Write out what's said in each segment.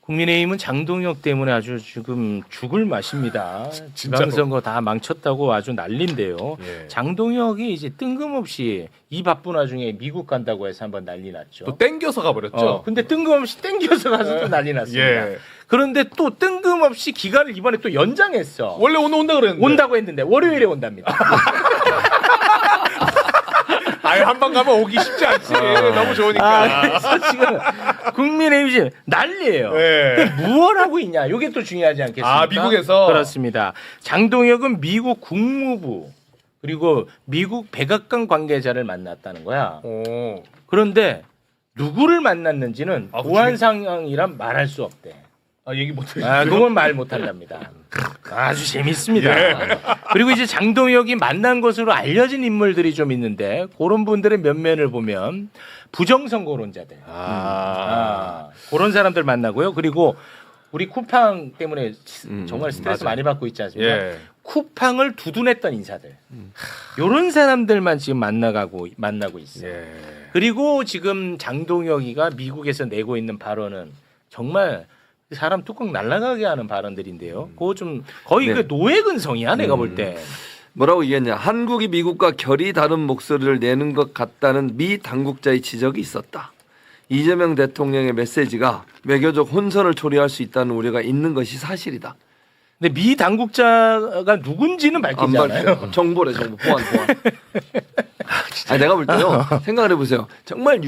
국민의힘은 장동혁 때문에 아주 지금 죽을 맛입니다. 지방선거 다 망쳤다고 아주 난리인데요. 예. 장동혁이 이제 뜬금없이 이 바쁜 와중에 미국 간다고 해서 한번 난리 났죠. 또 땡겨서 가버렸죠. 근데 뜬금없이 땡겨서 가서 또 난리 났습니다. 예. 그런데 또 뜬금없이 기간을 이번에 또 연장했어. 원래 오늘 온다 그랬는데. 온다고 했는데 월요일에 온답니다. 아예 한방 가면 오기 쉽지 않지. 너무 좋으니까. 그래서 지금 국민의힘 지금 난리예요. 네. 무엇 하고 있냐? 이게 또 중요하지 않겠습니까? 아, 미국에서? 그렇습니다. 장동혁은 미국 국무부 그리고 미국 백악관 관계자를 만났다는 거야. 오. 그런데 누구를 만났는지는 아, 보안 상황이란 말할 수 없대. 아, 얘기 못해. 그건 말 못한답니다. 아주 재밌습니다. 예. 그리고 이제 장동혁이 만난 것으로 알려진 인물들이 좀 있는데 그런 분들의 면면을 보면 부정선거론자들. 그런 사람들 만나고요. 그리고 우리 쿠팡 때문에 정말 스트레스 맞아요. 많이 받고 있지 않습니까? 예. 쿠팡을 두둔했던 인사들. 이런 사람들만 지금 만나고 있어요. 예. 그리고 지금 장동혁이가 미국에서 내고 있는 발언은 정말 사람 뚜껑 날아가게 하는 발언들인데요. 그거 좀 거의 네. 그 노예 근성이야 내가 볼 때. 뭐라고 얘기했냐? 한국이 미국과 결이 다른 목소리를 내는 것 같다는 미 당국자의 지적이 있었다. 이재명 대통령의 메시지가 외교적 혼선을 초래할 수 있다는 우려가 있는 것이 사실이다. 근데 미 당국자가 누군지는 밝히지 않아요. 밝혀. 정보래 정보 보안. 아니, 내가 볼 때요. 생각을 해보세요. 정말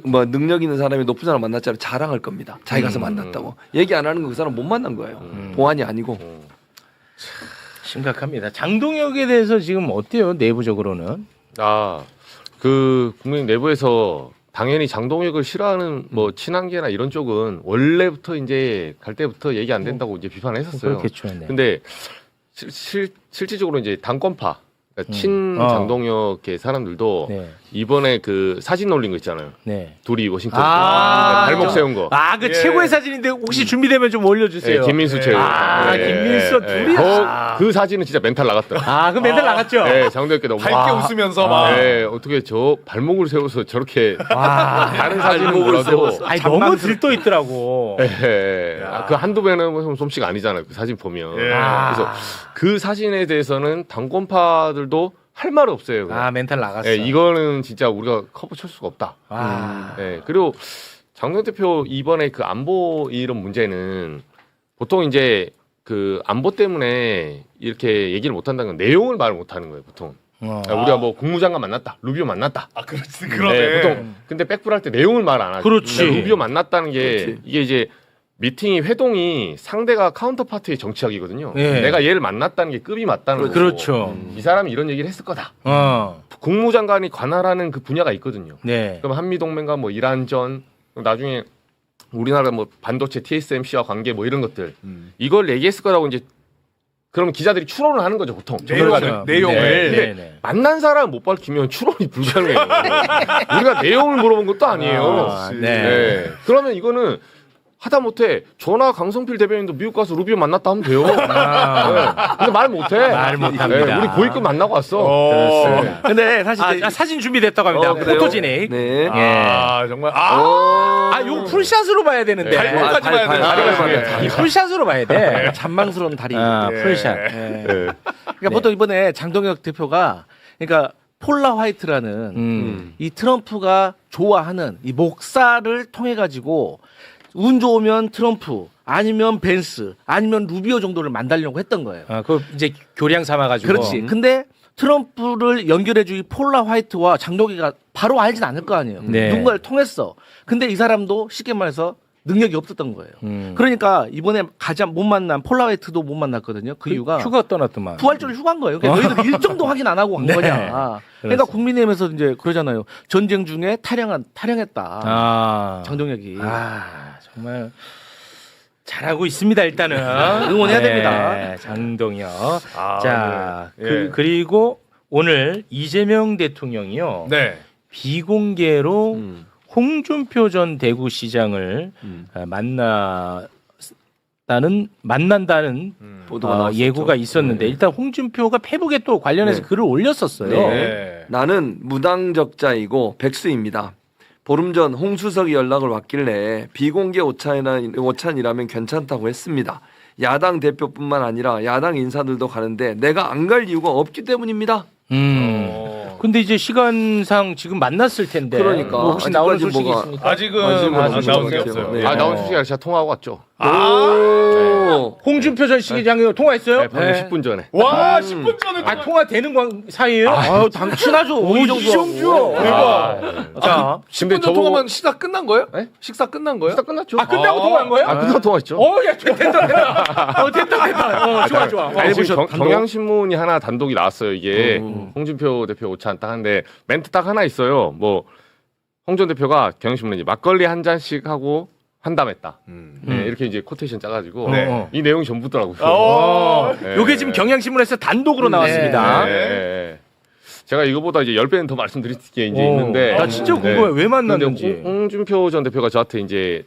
뭐 능력 있는 사람이 높은 사람 만났잖아요. 자랑할 겁니다. 자기 가서 만났다고. 얘기 안 하는 거 그 사람 못 만난 거예요. 보안이 아니고. 심각합니다. 장동혁에 대해서 지금 어때요 내부적으로는? 그 국민 내부에서 당연히 장동혁을 싫어하는 뭐 친한계나 이런 쪽은 원래부터 이제 갈 때부터 얘기 안 된다고 이제 비판을 했었어요. 그렇겠죠. 네. 근데 실질적으로 이제 당권파, 그러니까 친 장동혁의 사람들도 네. 이번에 그 사진 올린 거 있잖아요. 네. 둘이 워싱턴 발목 세운 거. 그 예. 최고의 사진인데 혹시 준비되면 좀 올려주세요. 네, 김민수 최고. 김민수 둘이. 그 사진은 진짜 멘탈 나갔더라. 그 멘탈 나갔죠. 네, 장동혁께 너무 밝게 웃으면서 막. 네, 어떻게 저 발목을 세워서 저렇게 다른 사진은 몰라도 너무 들떠 있더라고. 예, 그 한두 배는 솜씨가 아니잖아요. 그 사진 보면. 예. 그래서 그 사진에 대해서는 당권파들도 할 말 없어요. 그냥. 멘탈 나갔어. 예, 이거는 진짜 우리가 커버 칠 수가 없다. 예, 그리고 장동혁 대표 이번에 그 안보 이런 문제는 보통 이제 그 안보 때문에 이렇게 얘기를 못 한다는 건 내용을 말을 못 하는 거예요, 보통. 우리가 뭐 국무장관 만났다, 루비오 만났다. 그렇지. 그러네. 네, 보통 근데 백불할 때 내용을 말 안 하죠. 그렇지. 근데 루비오 만났다는 게 그렇지. 이게 이제 미팅이 회동이 상대가 카운터파트의 정치학이거든요. 네. 내가 얘를 만났다는 게 급이 맞다는 거고. 그렇죠. 이 사람이 이런 얘기를 했을 거다. 국무장관이 관할하는 그 분야가 있거든요. 네. 그럼 한미동맹과 뭐 이란전, 나중에 우리나라 뭐 반도체 TSMC와 관계 뭐 이런 것들 이걸 얘기했을 거라고 이제 그러면 기자들이 추론을 하는 거죠 보통. 내용을. 근데 네. 만난 사람 못 밝히면 추론이 불가능해요. 우리가 내용을 물어본 것도 아니에요. 네. 그러면 이거는 하다못해 전화 강성필 대변인도 미국 가서 루비오 만났다 하면 돼요. 네. 근데 말 못해. 말 못합니다. 우리 고위급 만나고 왔어. 그렇습니다. 근데 사실 사진 준비됐다고 합니다. 그래요? 포토지닉. 네. 정말. 요 풀샷으로 봐야 되는데. 발목까지 봐야 돼. 다리를 다리를 봐야 돼. 이 풀샷으로 봐야 돼. 잔망스러운 다리. 풀샷. 그러니까 보통 이번에 장동혁 대표가 그러니까 폴라 화이트라는 이 트럼프가 좋아하는 이 목사를 통해 가지고 운 좋으면 트럼프 아니면 벤스 아니면 루비오 정도를 만나려고 했던 거예요. 그 이제 교량 삼아가지고. 그렇지. 근데 트럼프를 연결해주기 폴라 화이트와 장동혁이가 바로 알진 않을 거 아니에요. 네. 누군가를 통했어. 근데 이 사람도 쉽게 말해서 능력이 없었던 거예요. 그러니까 이번에 가장 못 만난 폴라 화이트도 못 만났거든요. 그 이유가 휴가 떠났더만. 부활절을 휴가인 거예요. 그러니까 너희들 일정도 확인 안 하고 간 네. 거냐. 그러니까 국민의힘에서 이제 그러잖아요. 전쟁 중에 탈영했다. 장동혁이. 정말 잘하고 있습니다. 일단은 응원해야 됩니다. 장동혁. 아, 자, 네. 예. 그리고 오늘 이재명 대통령이요. 네. 비공개로 홍준표 전 대구시장을 만난다는 보도가 나왔었죠. 예고가 있었는데 일단 홍준표가 페북에 또 관련해서 네. 글을 올렸었어요. 네. 네. 나는 무당적자이고 백수입니다. 보름 전 홍수석이 연락을 왔길래 비공개 오찬이라면 괜찮다고 했습니다. 야당 대표뿐만 아니라 야당 인사들도 가는데 내가 안 갈 이유가 없기 때문입니다. 근데 이제 시간상 지금 만났을 텐데. 그러니까. 뭐 혹시 나오는 아직까지 소식이 뭐가- 있습니까? 아직은 나온 게 없어요. 네. 나온 소식이 아니라 제가 통화하고 왔죠. 홍준표 전 시장이 통화했어요? 네, 방금 10분 전에. 와 10분 전에 아, 통화되는 사이에요? 아유, 당 친하죠. 이정주. 대박. 자, 10분 전 통화만 식사 끝난 거예요? 네? 식사 끝난 거예요? 식사 끝났죠. 아, 끝나고 통화한 거예요? 끝나고 통화했죠. 야, 됐다. 됐다. 좋아. 아니, 지금 경향신문이 하나 단독이 나왔어요. 이게 홍준표 대표 오찬 딱 하는데 멘트 딱 하나 있어요. 뭐 홍 전 대표가 경향신문에 이제 막걸리 한 잔씩 하고 환담했다. 네, 이렇게 이제 코테이션 짜가지고 네. 이 내용이 전부더라고요. 네. 요게 지금 경향신문에서 단독으로 나왔습니다. 네. 제가 이거보다 이제 10배는 더 말씀드릴 게 이제 있는데. 나 진짜 궁금해. 왜 만났는지. 근데 홍준표 전 대표가 저한테 이제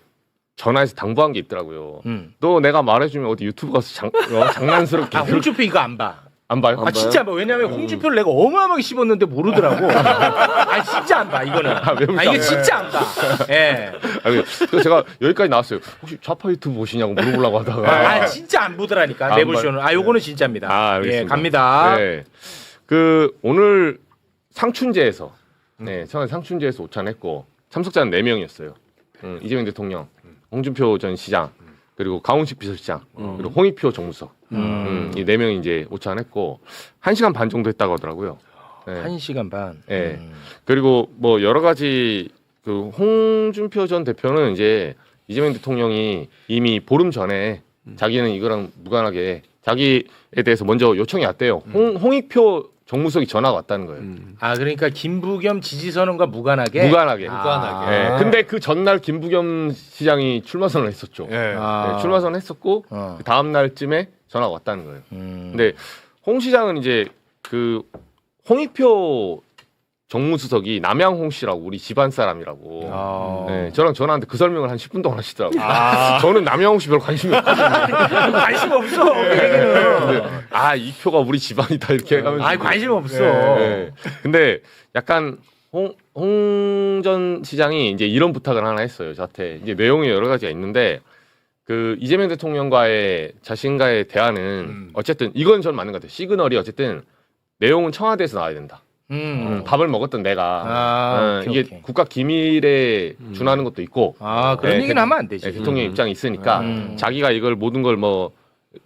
전화해서 당부한 게 있더라고요. 음. 너 내가 말해주면 어디 유튜브 가서 장난스럽게 홍준표 이거 안 봐. 안 봐요? 아 진짜 안 봐. 왜냐면 홍준표를 내가 어마어마하게 씹었는데 모르더라고. 아 진짜 안 봐. 이거는. 왜 이게 진짜 안 봐. 예. 그래서 제가 여기까지 나왔어요. 혹시 좌파 유튜브 보시냐고 물어보려고 하다가. 아 진짜 안 보더라니까. 안 내보쇼는. 요거는 진짜입니다. 알겠습니다. 예, 갑니다. 네. 오늘 상춘제에서 처음에 상춘제에서 오찬했고 참석자는 4명이었어요. 이재명 대통령, 홍준표 전 시장, 그리고 강훈식 비서실장, 그리고 홍익표 정무석. 이 4명이 이제 오찬했고 1시간 반 정도 했다고 하더라고요. 네. 1시간 반. 네. 그리고 뭐 여러 가지 그 홍준표 전 대표는 이제 이재명 대통령이 이미 보름 전에 자기는 이거랑 무관하게 자기에 대해서 먼저 요청이 왔대요. 홍익표 정무석이 전화가 왔다는 거예요. 아 그러니까 김부겸 지지선언과 무관하게. 무관하게. 무관하게. 근데 그 전날 김부겸 시장이 출마 선언을 했었죠. 예. 출마 선언 했었고 그 다음 날쯤에 전화가 왔다는 거예요. 근데 홍 시장은 이제 그 홍익표 정무수석이 남양홍 씨라고 우리 집안 사람이라고. 네, 저랑 전화하는데 그 설명을 한 10분 동안 하시더라고요. 저는 남양홍 씨 별 관심이 없거든요. 관심 없어. 그 얘기는. 이 표가 우리 집안이다 이렇게 하면서. 관심 없어. 네. 근데 약간 홍 전 시장이 이제 이런 부탁을 하나 했어요. 저한테 이제 내용이 여러 가지가 있는데 그 이재명 대통령과의 자신과의 대화는 어쨌든 이건 전 맞는 것 같아요. 시그널이 어쨌든 내용은 청와대에서 나와야 된다. 밥을 먹었던 내가 오케이, 이게 오케이. 국가 기밀에 준하는 것도 있고 그런 얘기는 하면 안 되지. 대통령 입장이 있으니까 자기가 이걸 모든 걸 뭐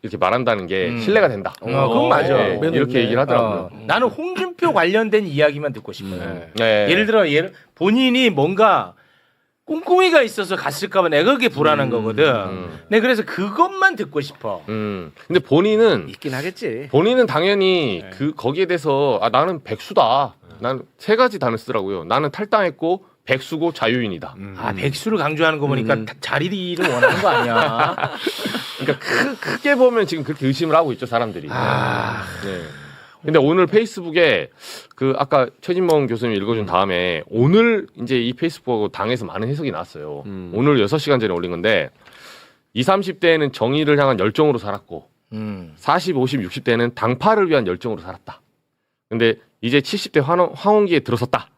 이렇게 말한다는 게 신뢰가 된다. 그건 맞아. 네, 이렇게 얘기를 하더라고요. 나는 홍준표 관련된 이야기만 듣고 싶어요. 네. 예를 들어 본인이 뭔가 꼼꼼이가 있어서 갔을까봐 내가 그게 불안한 거거든. 네, 그래서 그것만 듣고 싶어. 근데 본인은 있긴 하겠지. 본인은 당연히 그 거기에 대해서 나는 백수다. 나는 3가지 단어 쓰더라고요. 나는 탈당했고 백수고 자유인이다. 백수를 강조하는 거 보니까 자리를 원하는 거 아니야. 그러니까 크게 보면 지금 그렇게 의심을 하고 있죠 사람들이. 네. 근데 오늘 페이스북에 그 아까 최진봉 교수님 읽어준 다음에 오늘 이제 이 페이스북하고 당에서 많은 해석이 나왔어요. 오늘 6시간 전에 올린 건데 20, 30대에는 정의를 향한 열정으로 살았고 40, 50, 60대는 당파를 위한 열정으로 살았다. 근데 이제 70대 황혼기에 들어섰다.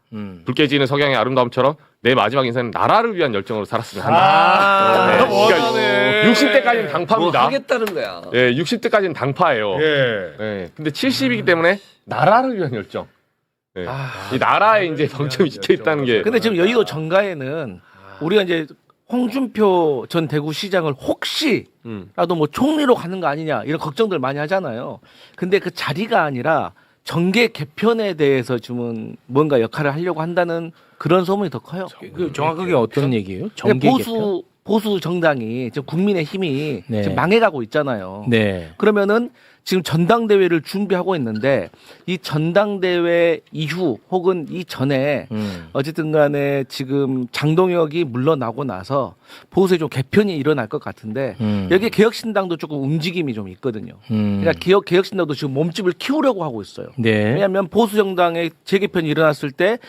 불 깨지는 석양의 아름다움처럼 내 마지막 인생은 나라를 위한 열정으로 살았으면 한다. 그러니까 60대까지는 당파입니다. 뭐 하겠다는 거야. 네, 60대까지는 당파예요. 네, 근데 70이기 때문에 나라를 위한 열정. 네. 이 나라에 이제 방점이 찍혀 있다는 게. 근데 지금 여의도 정가에는 우리가 이제 홍준표 전 대구시장을 혹시라도 뭐 총리로 가는 거 아니냐 이런 걱정들 많이 하잖아요. 근데 그 자리가 아니라 정계 개편에 대해서 좀 뭔가 역할을 하려고 한다는 그런 소문이 더 커요. 그 정확하게 어떤 얘기예요? 근데 정계 개편? 보수 정당이 지금 국민의힘이 네. 지금 망해가고 있잖아요. 네. 그러면은 지금 전당대회를 준비하고 있는데 이 전당대회 이후 혹은 이전에 어쨌든 간에 지금 장동혁이 물러나고 나서 보수에 좀 개편이 일어날 것 같은데 여기 개혁신당도 조금 움직임이 좀 있거든요. 그러니까 개혁신당도 지금 몸집을 키우려고 하고 있어요. 네. 왜냐하면 보수 정당의 재개편이 일어났을 때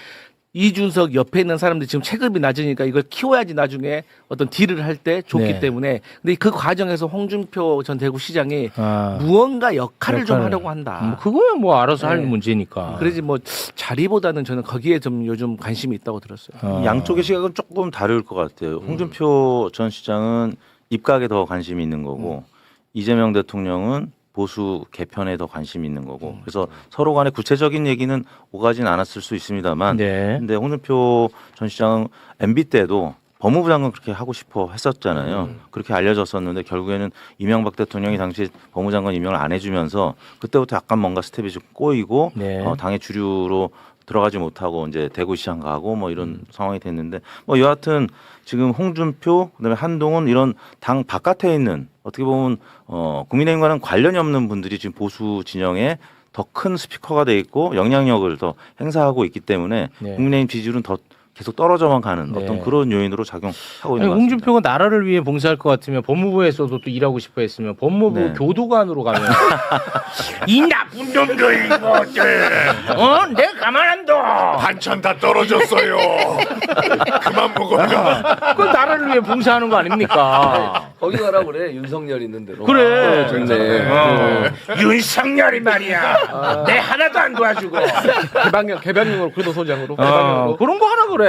이준석 옆에 있는 사람들이 지금 체급이 낮으니까 이걸 키워야지 나중에 어떤 딜을 할 때 좋기 네. 때문에 근데 그 과정에서 홍준표 전 대구시장이 아. 무언가 역할을 좀 역할을. 하려고 한다. 그거야 뭐 알아서 할 네. 문제니까. 그러지 뭐 자리보다는 저는 거기에 좀 요즘 관심이 있다고 들었어요. 아. 양쪽의 시각은 조금 다를 것 같아요. 홍준표 전 시장은 입각에 더 관심이 있는 거고 이재명 대통령은 보수 개편에 더 관심이 있는 거고 그래서 서로 간에 구체적인 얘기는 오가진 않았을 수 있습니다만 네. 근데 홍준표 전 시장은 MB 때도 법무부 장관 그렇게 하고 싶어 했었잖아요. 그렇게 알려졌었는데 결국에는 이명박 대통령이 당시 법무부 장관 임명을 안 해주면서 그때부터 약간 뭔가 스텝이 좀 꼬이고 네. 당의 주류로 들어가지 못하고 이제 대구시장 가고 뭐 이런 상황이 됐는데 뭐 여하튼 지금 홍준표 그다음에 한동훈 이런 당 바깥에 있는 어떻게 보면 국민의힘과는 관련이 없는 분들이 지금 보수 진영에 더 큰 스피커가 돼 있고 영향력을 더 행사하고 있기 때문에 네. 국민의힘 지지율은 더 계속 떨어져만 가는 네. 어떤 그런 요인으로 작용하고 아니, 있는 것 같습니다. 홍준표가 나라를 위해 봉사할 것 같으면 법무부에서도 또 일하고 싶어 했으면 법무부 네. 교도관으로 가면 이 나쁜 놈들 이것들 내가 가만 안 둬. 반찬 다 떨어졌어요. 그만 먹어요. 그 나라를 위해 봉사하는 거 아닙니까? 거기 가라고 그래. 윤석열 있는 데로. 그래. 좋네. 윤석열이 말이야. 내 하나도 안 도와주고. 개방형으로 교도소장으로. 그런 거 하나 그래.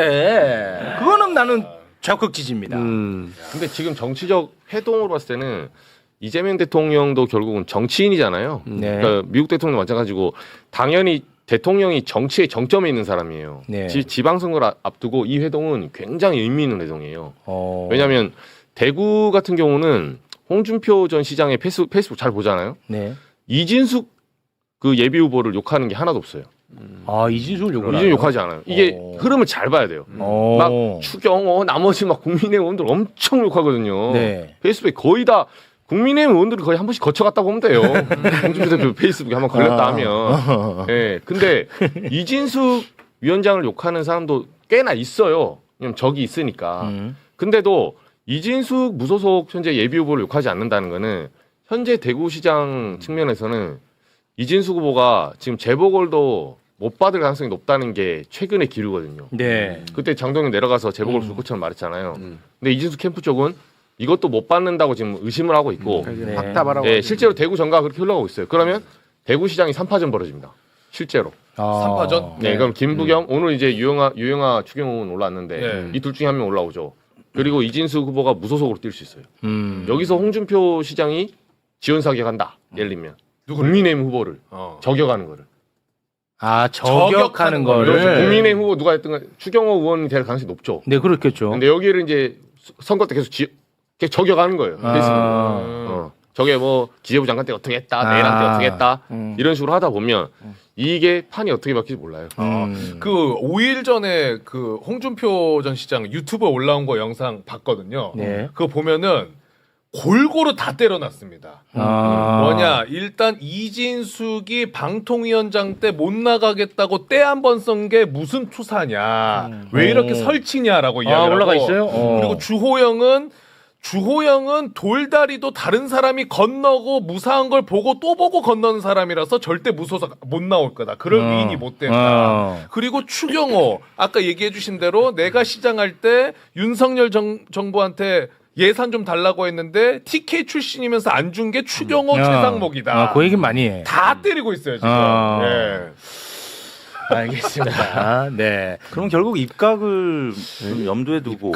그거는 나는 적극 지지입니다. 근데 지금 정치적 회동으로 봤을 때는 이재명 대통령도 결국은 정치인이잖아요. 네. 그러니까 미국 대통령 마찬가지고 당연히 대통령이 정치의 정점에 있는 사람이에요. 네. 지방선거를 앞두고 이 회동은 굉장히 의미 있는 회동이에요. 어. 왜냐하면 대구 같은 경우는 홍준표 전 시장의 페이스북 잘 보잖아요. 네. 이진숙 그 예비 후보를 욕하는 게 하나도 없어요. 이진숙을 욕을 이진 욕하지 않아요. 이게 흐름을 잘 봐야 돼요. 막 추경호 나머지 막 국민의힘 의원들 엄청 욕하거든요. 네. 페이스북에 거의 다 국민의힘 의원들이 거의 한 번씩 거쳐갔다고 보면 돼요. 홍준표 대표 페이스북에 한번 걸렸다 하면. 예. 근데 이진숙 위원장을 욕하는 사람도 꽤나 있어요. 왜냐면 적이 있으니까. 근데도 이진숙 무소속 현재 예비 후보를 욕하지 않는다는 거는 현재 대구시장 측면에서는 이진숙 후보가 지금 재보궐도 못 받을 가능성이 높다는 게 최근의 기류거든요. 네. 그때 장동영 내려가서 재보궐 불꽃처럼 말했잖아요. 근데 이진숙 캠프 쪽은 이것도 못 받는다고 지금 의심을 하고 있고 네. 박다바라고. 예, 실제로 대구 정가가 그렇게 흘러가고 있어요. 그러면 대구시장이 3파전 벌어집니다. 실제로. 3파전? 네, 그럼 김부겸 오늘 이제 유영아 추경호는 올라왔는데 네. 이 둘 중에 한 명 올라오죠. 그리고 이진숙 후보가 무소속으로 뛸 수 있어요. 음. 여기서 홍준표 시장이 지원 사격한다. 예를 들면 국민의힘 후보를 저격하는 거를. 저격하는 거를. 그렇죠. 국민의힘 후보 누가 했든 간에 추경호 의원이 될 가능성이 높죠. 네, 그렇겠죠. 근데 여기를 이제 선거 때 계속 계속 저격하는 거예요. 저게 뭐 기재부 장관 때 어떻게 했다, 내란 때 어떻게 했다 이런 식으로 하다 보면 이게 판이 어떻게 바뀔지 몰라요. 그 5일 전에 그 홍준표 전 시장 유튜브에 올라온 거 영상 봤거든요. 네. 그거 보면은 골고루 다 때려놨습니다. 뭐냐, 일단 이진숙이 방통위원장 때 못 나가겠다고 때 한 번 쓴 게 무슨 투사냐, 왜 이렇게 설치냐라고 이야기를 올라가 하고, 있어요? 그리고 주호영은 돌다리도 다른 사람이 건너고 무사한 걸 보고 또 보고 건너는 사람이라서 절대 무소속 못 나올 거다. 그럴 위인이 못 된다. 그리고 추경호, 아까 얘기해 주신 대로 내가 시장할 때 윤석열 정부한테 예산 좀 달라고 했는데 TK 출신이면서 안 준 게 추경호 최상목이다. 그 얘기 많이 해. 다 때리고 있어요 지금. 예. 알겠습니다. 네. 그럼 결국 입각을 좀 염두에 두고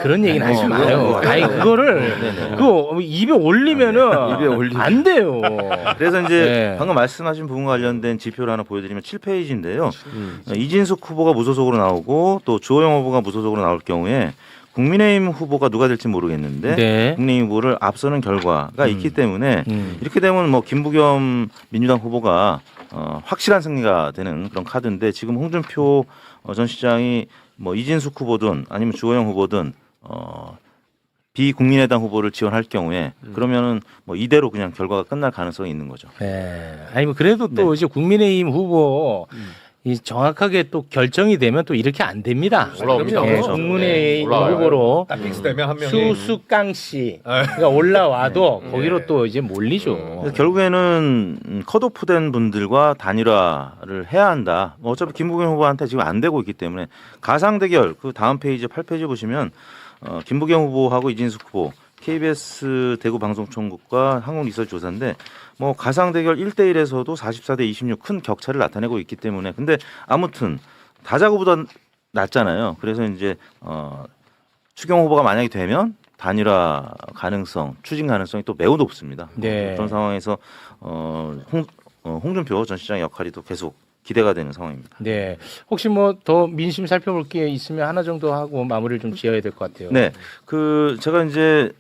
그런 얘기는 하지 마요. 그거는 그거를 네네. 그 입에 올리면은 입에 올리면. 안 돼요. 그래서 이제 네. 방금 말씀하신 부분과 관련된 지표를 하나 보여드리면 7페이지인데요. 이진숙 후보가 무소속으로 나오고 또 주호영 후보가 무소속으로 나올 경우에 국민의힘 후보가 누가 될지 모르겠는데 네. 국민의힘 후보를 앞서는 결과가 있기 때문에 이렇게 되면 뭐 김부겸 민주당 후보가 확실한 승리가 되는 그런 카드인데 지금 홍준표 전 시장이 뭐 이진숙 후보든 아니면 주호영 후보든 비국민의당 후보를 지원할 경우에 그러면은 뭐 이대로 그냥 결과가 끝날 가능성이 있는 거죠. 네. 아니 뭐 그래도 또 이제 국민의힘 후보 이 정확하게 또 결정이 되면 또 이렇게 안 됩니다. 올라옵니다. 예, 그렇죠. 국문회의 올라와요. 후보로 딱 픽스되면 한 명이 수수깡 씨 가 올라와도 거기로 네. 또 이제 몰리죠. 그래서 결국에는 컷오프된 분들과 단일화를 해야 한다. 뭐 어차피 김부겸 후보한테 지금 안 되고 있기 때문에 가상 대결 그 다음 페이지 8페이지 보시면 김부겸 후보하고 이진숙 후보 KBS 대구 방송총국과 한국리서치조사인데 뭐 가상 대결 1대1에서도 44대 26 큰 격차를 나타내고 있기 때문에 근데 아무튼 다자구보다 낫잖아요. 그래서 이제 추경 후보가 만약에 되면 단일화 가능성, 추진 가능성이 또 매우 높습니다. 네. 그런 상황에서 홍준표 전 시장의 역할이 또 계속 기대가 되는 상황입니다. 네. 혹시 뭐 더 민심 살펴볼 게 있으면 하나 정도 하고 마무리를 좀 지어야 될 것 같아요. 네, 그 제가 이제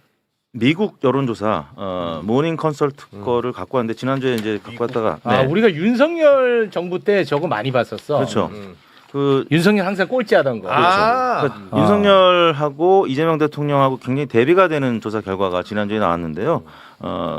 미국 여론조사 모닝 컨설트 거를 갖고 왔는데 지난주에 이제 갖고 왔다가 아, 네. 우리가 윤석열 정부 때 저거 많이 봤었어. 그렇죠. 그 윤석열 항상 꼴찌하던 거. 그러니까 윤석열하고 이재명 대통령하고 굉장히 대비가 되는 조사 결과가 지난주에 나왔는데요.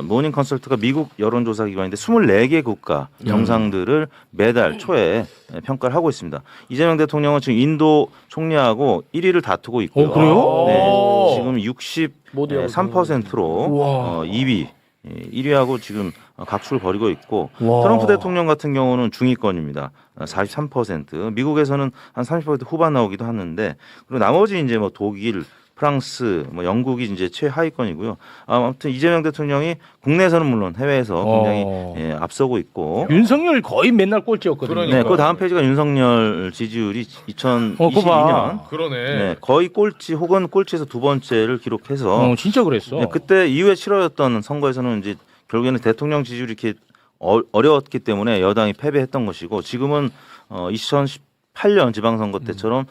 모닝 컨설트가 미국 여론조사 기관인데 24개 국가 영상들을 매달 초에 평가를 하고 있습니다. 이재명 대통령은 지금 인도 총리하고 1위를 다투고 있고요. 그래요? 네, 지금 63%로 2위. 1위하고 지금 각축을 벌이고 있고 트럼프 대통령 같은 경우는 중위권입니다. 43%. 미국에서는 한 30% 후반 나오기도 하는데 그리고 나머지 이제 뭐 독일, 프랑스, 뭐 영국이 이제 최하위권이고요. 아무튼 이재명 대통령이 국내에서는 물론 해외에서 굉장히 앞서고 있고 윤석열 거의 맨날 꼴찌였거든요. 그러니까. 네, 그 다음 페이지가 윤석열 지지율이 2022년 그러네. 네, 거의 꼴찌 혹은 꼴찌에서 두 번째를 기록해서 진짜 그랬어. 네, 그때 이후에 치러졌던 선거에서는 이제 결국에는 대통령 지지율이 이렇게 어려웠기 때문에 여당이 패배했던 것이고 지금은 2018년 지방선거 때처럼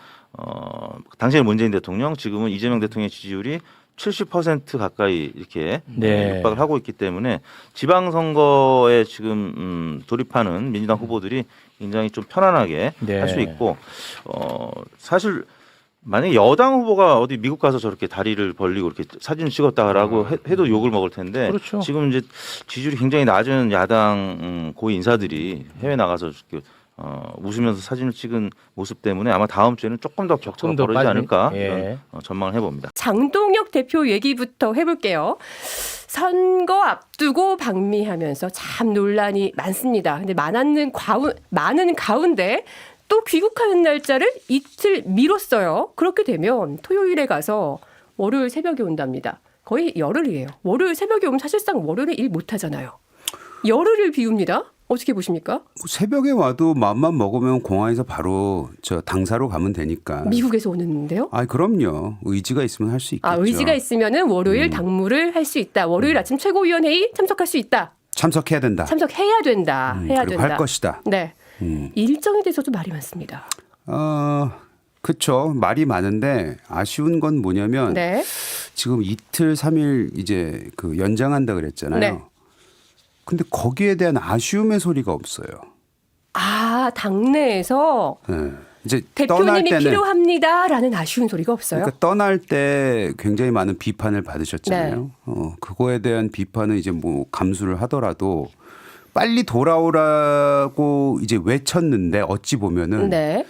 당시에 문재인 대통령 지금은 이재명 대통령의 지지율이 70% 가까이 이렇게 육박을 하고 있기 때문에 지방선거에 지금 돌입하는 민주당 후보들이 굉장히 좀 편안하게 할 수 있고 사실 만약에 여당 후보가 어디 미국 가서 저렇게 다리를 벌리고 이렇게 사진을 찍었다라고 해도 욕을 먹을 텐데 그렇죠. 지금 이제 지지율이 굉장히 낮은 야당 고위 인사들이 해외 나가서 이렇게 웃으면서 사진을 찍은 모습 때문에 아마 다음 주에는 조금 더 격차가 더 벌어지지 않을까 예. 이런 전망을 해봅니다. 장동혁 대표 얘기부터 해볼게요. 선거 앞두고 방미하면서 참 논란이 많습니다. 근데 많은 가운데 또 귀국하는 날짜를 이틀 미뤘어요. 그렇게 되면 토요일에 가서 월요일 새벽에 온답니다. 거의 열흘이에요. 월요일 새벽에 오면 사실상 월요일에 일 못하잖아요. 열흘을 비웁니다. 어떻게 보십니까? 새벽에 와도 마음만 먹으면 공항에서 바로 저 당사로 가면 되니까. 미국에서 오는데요? 아, 그럼요. 의지가 있으면 할 수 있겠죠. 의지가 있으면은 월요일 당무를 할 수 있다. 월요일 아침 최고위원회의 참석할 수 있다. 참석해야 된다. 참석해야 된다. 해야 그리고 된다. 할 것이다. 네. 일정에 대해서도 말이 많습니다. 그렇죠. 말이 많은데 아쉬운 건 뭐냐면 네. 지금 이틀 3일 이제 그 연장한다 그랬잖아요. 네. 근데 거기에 대한 아쉬움의 소리가 없어요. 당내에서 네. 이제 떠날 대표님이 때는 필요합니다라는 아쉬운 소리가 없어요. 그러니까 떠날 때 굉장히 많은 비판을 받으셨잖아요. 네. 그거에 대한 비판은 이제 뭐 감수를 하더라도 빨리 돌아오라고 이제 외쳤는데 어찌 보면은 네.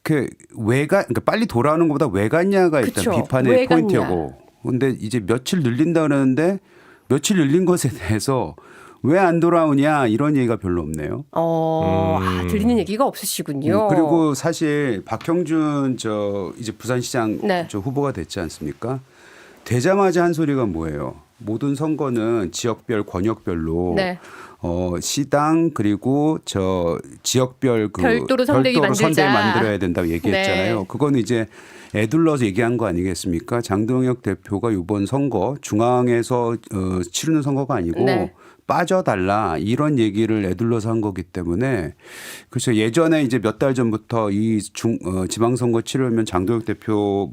그러니까 빨리 돌아오는 것보다 왜 갔냐가 일단 그쵸. 비판의 왜 갔냐. 포인트고. 근데 이제 며칠 늘린다 그러는데 며칠 늘린 것에 대해서 왜 안 돌아오냐 이런 얘기가 별로 없네요. 들리는 얘기가 없으시군요. 그리고 사실 박형준 이제 부산시장 네. 후보가 됐지 않습니까? 되자마자 한 소리가 뭐예요? 모든 선거는 지역별 권역별로 네. 시당 그리고 지역별 별도로 선대위 만들어야 된다고 얘기했잖아요. 네. 그거는 이제 애둘러서 얘기한 거 아니겠습니까? 장동혁 대표가 이번 선거 중앙에서 치르는 선거가 아니고 네. 빠져달라 이런 얘기를 애둘러서 한 거기 때문에 그래서 예전에 이제 몇 달 전부터 이 지방선거 치르면 장동혁 대표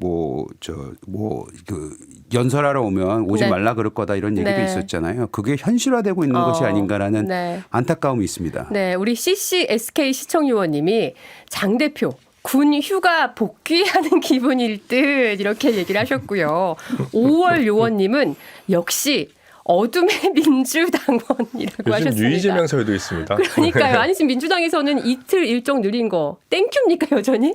연설하러 오면 오지 네. 말라 그럴 거다 이런 얘기도 네. 있었잖아요. 그게 현실화되고 있는 것이 아닌가라는 네. 안타까움이 있습니다. 네, 우리 CCSK 시청의원님이 장 대표 군 휴가 복귀하는 기분일 듯 이렇게 얘기를 하셨고요. 5월 요원님은 역시 어둠의 민주당원이라고 요즘 하셨습니다. 유이재명설도 있습니다. 그러니까요. 아니 지금 민주당에서는 이틀 일정 늘린 거 땡큐입니까 여전히?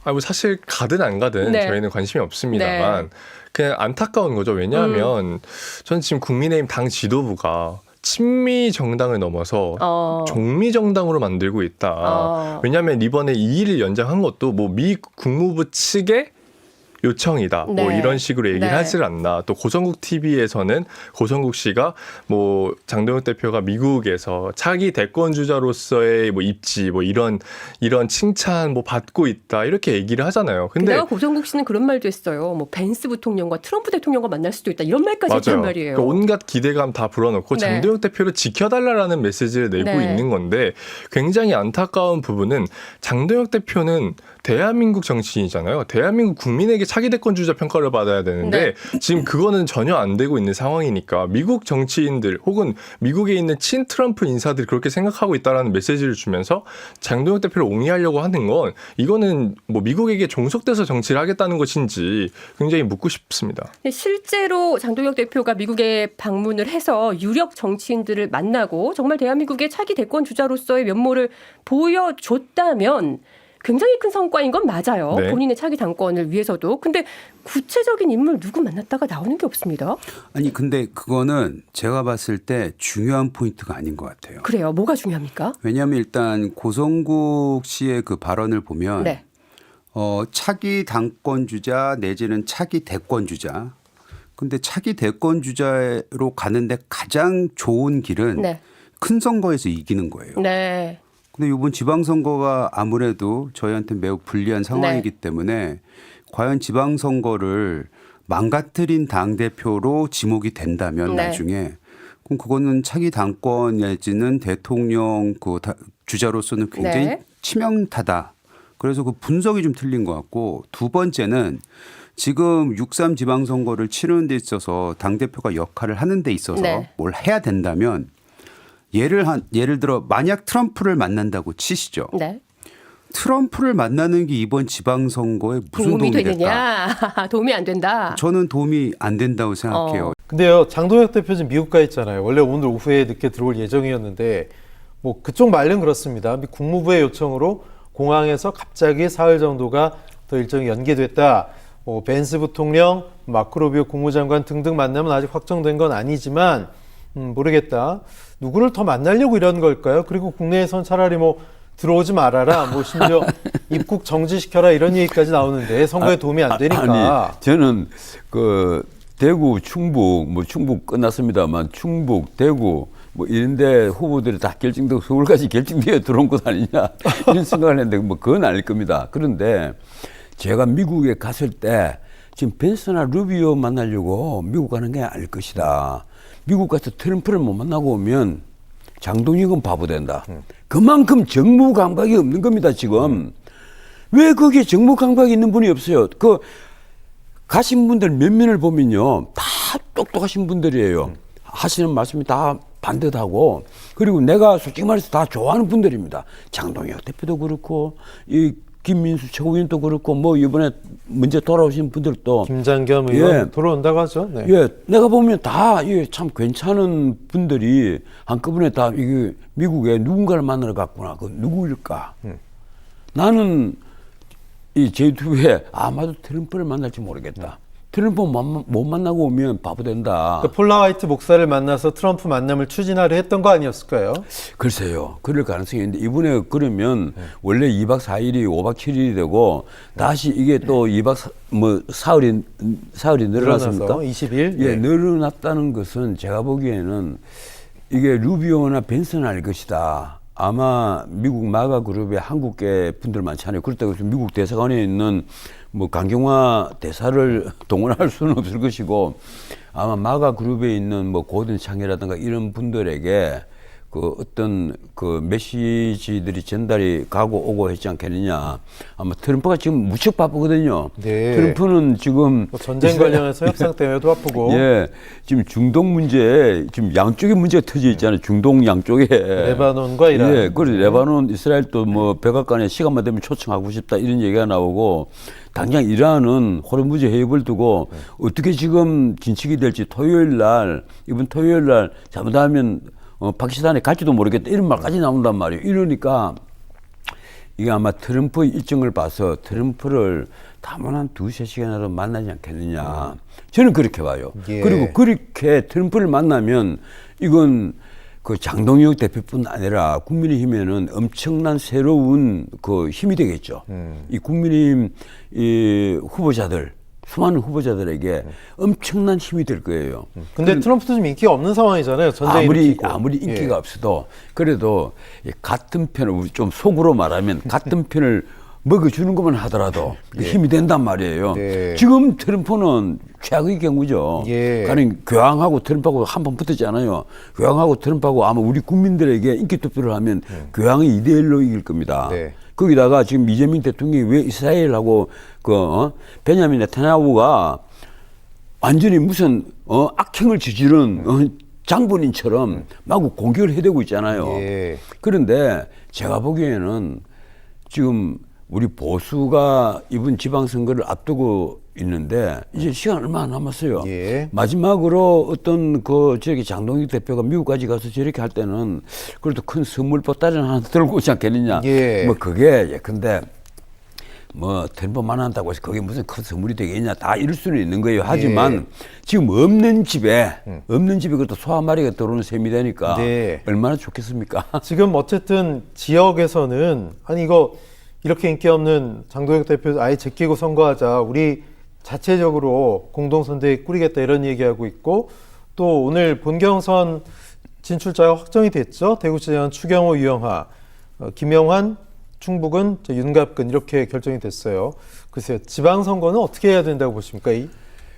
뭐 사실 가든 안 가든 네. 저희는 관심이 없습니다만 그냥 안타까운 거죠. 왜냐하면 저는 지금 국민의힘 당 지도부가 친미 정당을 넘어서 종미 정당으로 만들고 있다. 왜냐하면 이번에 2일 연장한 것도 뭐 미 국무부 측의 요청이다. 네. 뭐 이런 식으로 얘기를 네. 하질 않나. 또 고성국 TV에서는 고성국 씨가 뭐 장동혁 대표가 미국에서 차기 대권 주자로서의 뭐 입지 뭐 이런 칭찬 뭐 받고 있다 이렇게 얘기를 하잖아요. 근데 게다가 고성국 씨는 그런 말도 했어요. 뭐 벤스 부통령과 트럼프 대통령과 만날 수도 있다 이런 말까지 했단 말이에요. 그러니까 온갖 기대감 다 불어넣고 네. 장동혁 대표를 지켜달라라는 메시지를 내고 네. 있는 건데 굉장히 안타까운 부분은 장동혁 대표는 대한민국 정치인이잖아요. 대한민국 국민에게 차기 대권 주자 평가를 받아야 되는데 지금 그거는 전혀 안 되고 있는 상황이니까 미국 정치인들 혹은 미국에 있는 친 트럼프 인사들이 그렇게 생각하고 있다라는 메시지를 주면서 장동혁 대표를 옹이하려고 하는 건 이거는 뭐 미국에게 종속돼서 정치를 하겠다는 것인지 굉장히 묻고 싶습니다. 실제로 장동혁 대표가 미국에 방문을 해서 유력 정치인들을 만나고 정말 대한민국의 차기 대권 주자로서의 면모를 보여줬다면 굉장히 큰 성과인 건 맞아요. 네. 본인의 차기 당권을 위해서도. 근데 구체적인 인물 누구 만났다가 나오는 게 없습니다. 아니 근데 그거는 제가 봤을 때 중요한 포인트가 아닌 것 같아요. 그래요. 뭐가 중요합니까? 왜냐하면 일단 고성국 씨의 그 발언을 보면 네. 차기 당권 주자 내지는 차기 대권 주자. 근데 차기 대권 주자로 가는데 가장 좋은 길은 네. 큰 선거에서 이기는 거예요. 네. 근데 이번 지방선거가 아무래도 저희한테 매우 불리한 상황이기 때문에 과연 지방선거를 망가뜨린 당대표로 지목이 된다면 네. 나중에 그럼 그거는 차기 당권 내지는 대통령 그 주자로서는 굉장히 네. 치명타다. 그래서 그 분석이 좀 틀린 것 같고 두 번째는 지금 6.3 지방선거를 치르는 데 있어서 당대표가 역할을 하는 데 있어서 네. 뭘 해야 된다면 예를 들어 만약 트럼프를 만난다고 치시죠. 네. 트럼프를 만나는 게 이번 지방선거에 무슨 도움이 도움이 될까? 되느냐? 도움이 안 된다. 저는 도움이 안 된다고 생각해요. 근데요, 장동혁 대표 지금 미국 가 있잖아요. 원래 오늘 오후에 늦게 들어올 예정이었는데 뭐 그쪽 말은 그렇습니다. 국무부의 요청으로 공항에서 갑자기 사흘 정도가 더 일정이 연기됐다. 뭐 벤스 부통령, 마크 루비오 국무장관 등등 만나면 아직 확정된 건 아니지만 모르겠다. 누구를 더 만나려고 이런 걸까요? 그리고 국내에선 차라리 뭐 들어오지 말아라, 뭐 심지어 입국 정지시켜라 이런 얘기까지 나오는데 선거에 도움이 안 되니까. 아니, 저는 그 대구, 충북, 뭐 충북 끝났습니다만 충북, 대구 뭐 이런데 후보들이 다 결정되고 서울까지 결정되어 들어온 것 아니냐 이런 생각을 했는데 뭐 그건 아닐 겁니다. 그런데 제가 미국에 갔을 때 지금 벤스나 루비오 만나려고 미국 가는 게 아닐 것이다. 미국 가서 트럼프를 못 만나고 오면 장동혁은 바보 된다. 그만큼 정무 감각이 없는 겁니다, 지금. 왜 거기에 정무 감각이 있는 분이 없어요? 그 가신 분들 몇 면을 보면요. 다 똑똑하신 분들이에요. 하시는 말씀이 다 반대도 하고. 그리고 내가 솔직히 말해서 다 좋아하는 분들입니다. 장동혁 대표도 그렇고 이 김민수 최고위원도 그렇고 뭐 이번에 문제 돌아오신 분들도 김장겸 의원 돌아온다고 하죠. 네. 예, 내가 보면 다 참 괜찮은 분들이 한꺼번에 다 이게 미국에 누군가를 만나러 갔구나. 그 누구일까? 나는 이 제2에 아마도 트럼프를 만날지 모르겠다. 트럼프 못 만나고 오면 바보 된다. 그러니까 폴라 화이트 목사를 만나서 트럼프 만남을 추진하려 했던 거 아니었을까요? 글쎄요. 그럴 가능성이 있는데 이번에 그러면 원래 2박 4일이 5박 7일이 되고 다시 이게 또 2박 사흘이 늘어났습니까? 20일? 예, 늘어났다는 것은 제가 보기에는 이게 루비오나 벤슨은 알 것이다. 아마 미국 마가 그룹의 한국계 분들 많잖아요. 그렇다고 해서 미국 대사관에 있는 뭐 강경화 대사를 동원할 수는 없을 것이고 아마 마가 그룹에 있는 뭐 고든 창이라든가 이런 분들에게 그 어떤 그 메시지들이 전달이 가고 오고 했지 않겠느냐. 아마 트럼프가 지금 무척 바쁘거든요. 네. 트럼프는 지금 뭐 전쟁 관련해서 협상 때문에도 바쁘고. 예, 지금 중동 문제 지금 양쪽에 문제가 터져 있잖아요. 중동 양쪽에. 레바논과 이란. 예, 그리고 레바논, 이스라엘도 뭐 백악관에 시간만 되면 초청하고 싶다 이런 얘기가 나오고 당장 이란은 호르무즈 해협을 두고 어떻게 지금 진척이 될지 이번 토요일 날 잘못하면 파키스탄에 갈지도 모르겠다 이런 말까지 나온단 말이에요. 이러니까 이게 아마 트럼프의 일정을 봐서 트럼프를 다만 한 2-3시간이라도 만나지 않겠느냐. 저는 그렇게 봐요. 예. 그리고 그렇게 트럼프를 만나면 이건 그 장동혁 대표뿐 아니라 국민의힘에는 엄청난 새로운 그 힘이 되겠죠. 이 국민의힘 이 후보자들, 수많은 후보자들에게 엄청난 힘이 될 거예요. 근데 트럼프도 좀 인기가 없는 상황이잖아요. 전쟁이 아무리 인기가 없어도 그래도 같은 편을 좀 속으로 말하면 같은 편을 먹여주는 것만 하더라도 힘이 된단 말이에요. 네. 지금 트럼프는 최악의 경우죠. 예. 가령 교황하고 트럼프하고 한 번 붙었지 않아요. 교황하고 트럼프하고 아마 우리 국민들에게 인기 투표를 하면 교황이 2대1로 이길 겁니다. 네. 거기다가 지금 이재명 대통령이 왜 이스라엘하고 베냐민 네타냐후가 완전히 무슨 악행을 저지른 장본인처럼 마구 공격을 해대고 있잖아요. 예. 그런데 제가 보기에는 지금 우리 보수가 이번 지방선거를 앞두고 있는데 이제 시간 얼마 안 남았어요. 예. 마지막으로 어떤 저기 장동혁 대표가 미국까지 가서 저렇게 할 때는 그래도 큰 선물 보따리 하나 들고 오지 않겠느냐. 예. 뭐 그게 근데 뭐 트럼프만 한다고 해서 그게 무슨 큰 선물이 되겠냐 다 이럴 수는 있는 거예요. 하지만 지금 없는 집에 그것도 소 한 마리가 들어오는 셈이 되니까 네. 얼마나 좋겠습니까? 지금 어쨌든 지역에서는 아니 이거 이렇게 인기 없는 장동혁 대표 아예 제끼고 선거하자. 우리 자체적으로 공동선대위 꾸리겠다 이런 얘기하고 있고 또 오늘 본경선 진출자가 확정이 됐죠. 대구시장은 추경호, 유영하, 김영환, 충북은 윤갑근 이렇게 결정이 됐어요. 글쎄요. 지방선거는 어떻게 해야 된다고 보십니까? 이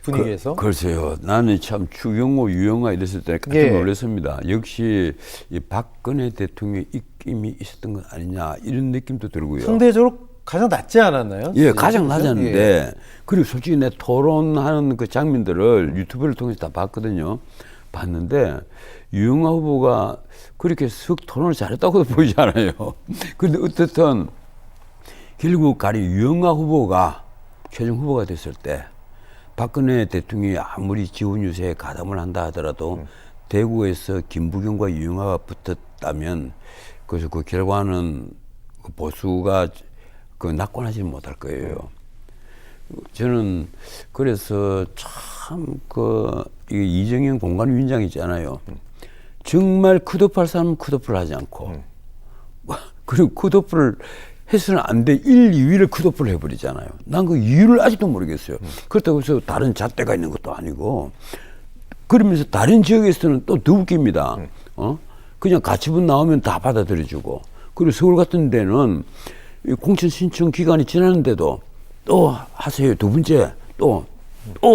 분위기에서? 글쎄요. 나는 참 추경호, 유영하 이랬을 때 깜짝 놀랐습니다. 역시 이 박근혜 대통령의 입김이 있었던 건 아니냐 이런 느낌도 들고요. 상대적으로 가장 낫지 않았나요? 예, 가장 낮았는데 그리고 솔직히 내 토론하는 그 장면들을 유튜브를 통해서 다 봤거든요. 봤는데 유영하 후보가 그렇게 썩 토론을 잘했다고도 보이지 않아요. 그런데 어쨌든 결국 가령 유영하 후보가 최종 후보가 됐을 때 박근혜 대통령이 아무리 지원 유세에 가담을 한다 하더라도 대구에서 김부겸과 유영하가 붙었다면 그래서 그 결과는 그 보수가 낙관하지 못할 거예요. 저는 그래서 참 이정현 공관위원장 있잖아요. 정말 컷오프할 사람은 컷오프를 하지 않고 그리고 컷오프를 해서는 안 돼 1, 2위를 컷오프를 해버리잖아요. 난 그 이유를 아직도 모르겠어요. 그렇다고 해서 다른 잣대가 있는 것도 아니고 그러면서 다른 지역에서는 또 더 웃깁니다. 그냥 가처분 나오면 다 받아들여주고 그리고 서울 같은 데는 공천 신청 기간이 지났는데도 또 하세요. 두 번째 또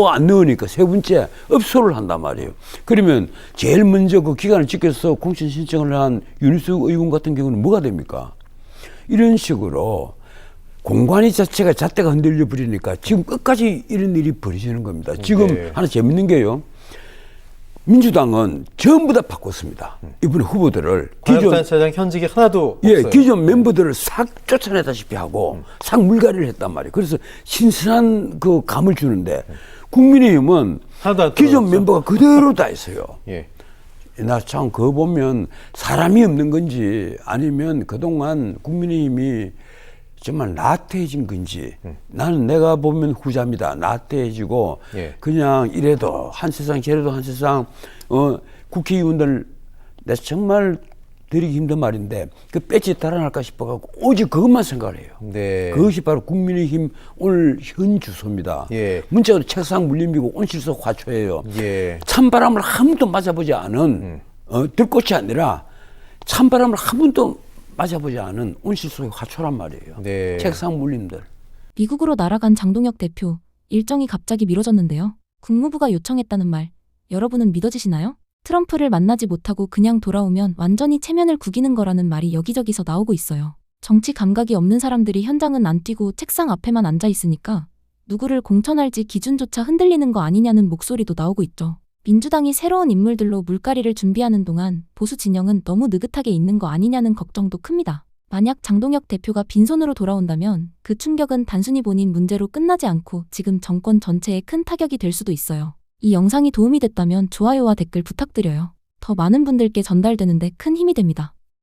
안 넣으니까 세 번째 업소를 한단 말이에요. 그러면 제일 먼저 그 기간을 지켜서 공천 신청을 한 윤희숙 의원 같은 경우는 뭐가 됩니까? 이런 식으로 공관위 자체가 잣대가 흔들려 버리니까 지금 끝까지 이런 일이 벌어지는 겁니다. 지금 하나 재밌는 게요. 민주당은 전부 다 바꿨습니다. 이번에 후보들을 기존 현직이 하나도 없어요. 기존 멤버들을 싹 쫓아내다시피 하고 싹 물갈이를 했단 말이에요. 그래서 신선한 그 감을 주는데 국민의힘은 기존 멤버가 그대로 다 있어요. 나 참 그거 보면 사람이 없는 건지 아니면 그동안 국민의힘이 정말 나태해진 건지 나는 내가 보면 후자입니다. 나태해지고 그냥 이래도 한 세상 저래도 한 세상 국회의원들 내가 정말 드리기 힘든 말인데 그 배지 달아날까 싶어가지고 오직 그것만 생각을 해요. 그것이 바로 국민의힘 오늘 현 주소입니다. 문자로 책상 물림이고 온실속 화초예요. 찬바람을 한 번도 맞아보지 않은 들꽃이 아니라 찬바람을 한 번도 맞아보지 않은 온실 속의 화초란 말이에요. 책상 물림들. 미국으로 날아간 장동혁 대표 일정이 갑자기 미뤄졌는데요. 국무부가 요청했다는 말 여러분은 믿어지시나요? 트럼프를 만나지 못하고 그냥 돌아오면 완전히 체면을 구기는 거라는 말이 여기저기서 나오고 있어요. 정치 감각이 없는 사람들이 현장은 안 뛰고 책상 앞에만 앉아 있으니까 누구를 공천할지 기준조차 흔들리는 거 아니냐는 목소리도 나오고 있죠. 민주당이 새로운 인물들로 물갈이를 준비하는 동안 보수 진영은 너무 느긋하게 있는 거 아니냐는 걱정도 큽니다. 만약 장동혁 대표가 빈손으로 돌아온다면 그 충격은 단순히 본인 문제로 끝나지 않고 지금 정권 전체에 큰 타격이 될 수도 있어요. 이 영상이 도움이 됐다면 좋아요와 댓글 부탁드려요. 더 많은 분들께 전달되는데 큰 힘이 됩니다.